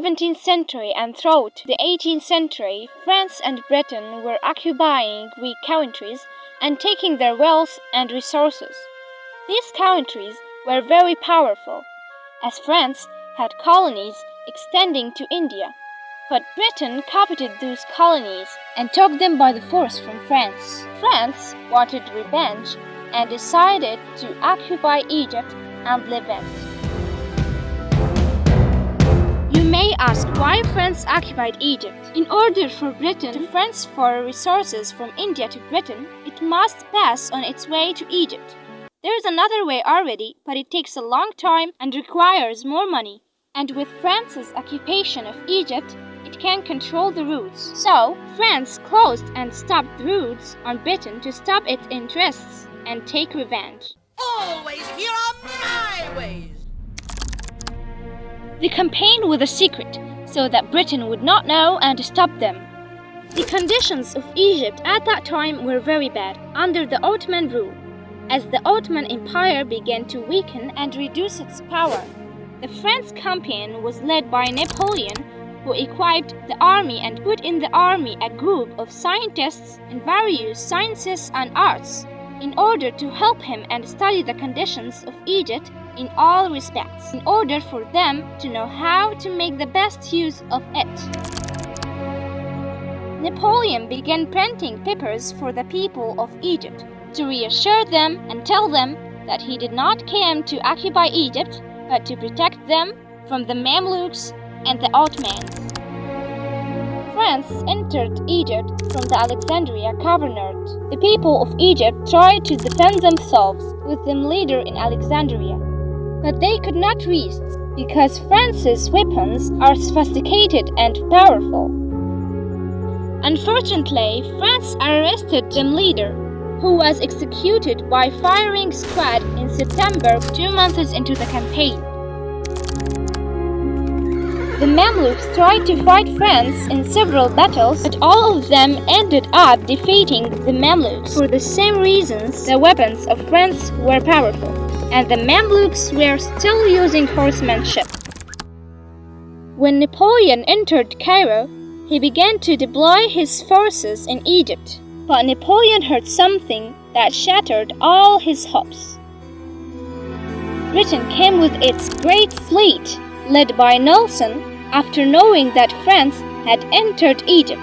17th century and throughout the 18th century, France and Britain were occupying weak countries and taking their wealth and resources. These countries were very powerful, as France had colonies extending to India. But Britain coveted those colonies and took them by the force from France. France wanted revenge and decided to occupy Egypt and Levant. You may ask why France occupied Egypt. In order for Britain to transfer resources from India to Britain, it must pass on its way to Egypt. There is another way already, but it takes a long time and requires more money. And with France's occupation of Egypt, it can control the routes. So, France closed and stopped the routes on Britain to stop its interests and take revenge. Always here are my ways! The campaign was a secret, so that Britain would not know and stop them. The conditions of Egypt at that time were very bad under the Ottoman rule, as the Ottoman Empire began to weaken and reduce its power. The French campaign was led by Napoleon, who equipped the army and put in the army a group of scientists in various sciences and arts in order to help him and study the conditions of Egypt in all respects, in order for them to know how to make the best use of it. Napoleon began printing papers for the people of Egypt to reassure them and tell them that he did not come to occupy Egypt, but to protect them from the Mamluks and the Ottomans. France entered Egypt from the Alexandria Governorate. The people of Egypt tried to defend themselves with their leader in Alexandria, but they could not resist because France's weapons are sophisticated and powerful. Unfortunately, France arrested the leader, who was executed by firing squad in September, 2 months into the campaign. The Mamluks tried to fight France in several battles, but all of them ended up defeating the Mamluks. For the same reasons, the weapons of France were powerful, and the Mamluks were still using horsemanship. When Napoleon entered Cairo, he began to deploy his forces in Egypt. But Napoleon heard something that shattered all his hopes. Britain came with its great fleet, led by Nelson, after knowing that France had entered Egypt.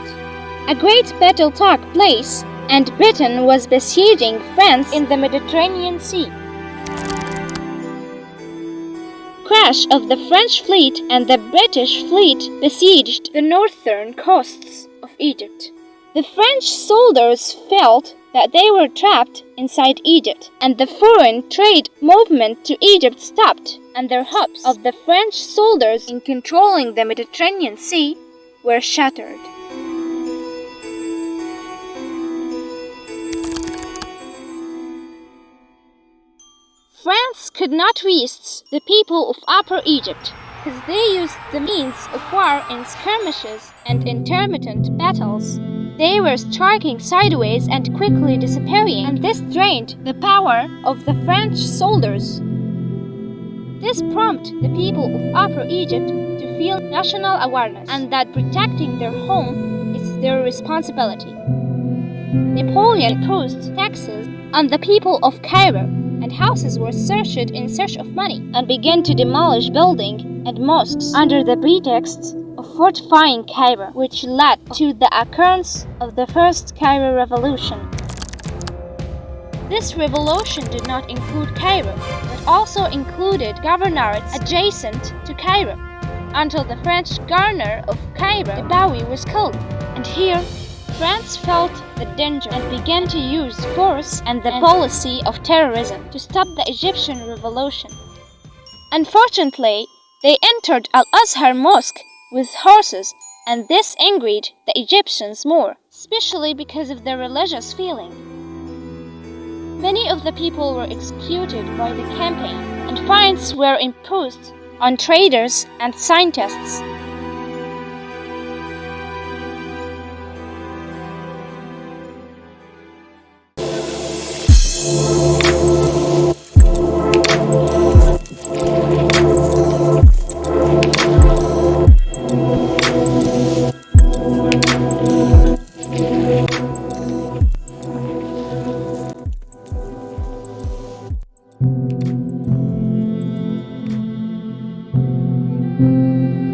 A great battle took place, and Britain was besieging France in the Mediterranean Sea. Crash of the French fleet and the British fleet besieged the northern coasts of Egypt. The French soldiers felt that they were trapped inside Egypt, and the foreign trade movement to Egypt stopped, and their hopes of the French soldiers in controlling the Mediterranean Sea were shattered. France could not resist the people of Upper Egypt, because they used the means of war in skirmishes and intermittent battles. They were striking sideways and quickly disappearing, and this drained the power of the French soldiers. This prompted the people of Upper Egypt to feel national awareness and that protecting their home is their responsibility. Napoleon imposed taxes on the people of Cairo, and houses were searched in search of money, and began to demolish buildings and mosques under the pretext of fortifying Cairo, which led to the occurrence of the First Cairo Revolution. This revolution did not include Cairo, but also included governorates adjacent to Cairo, until the French governor of Cairo, Debawi, was killed. And here, France felt the danger and began to use force and the policy of terrorism to stop the Egyptian revolution. Unfortunately, they entered Al-Azhar Mosque with horses, and this angered the Egyptians more, especially because of their religious feeling. Many of the people were executed by the campaign, and fines were imposed on traders and scientists. you.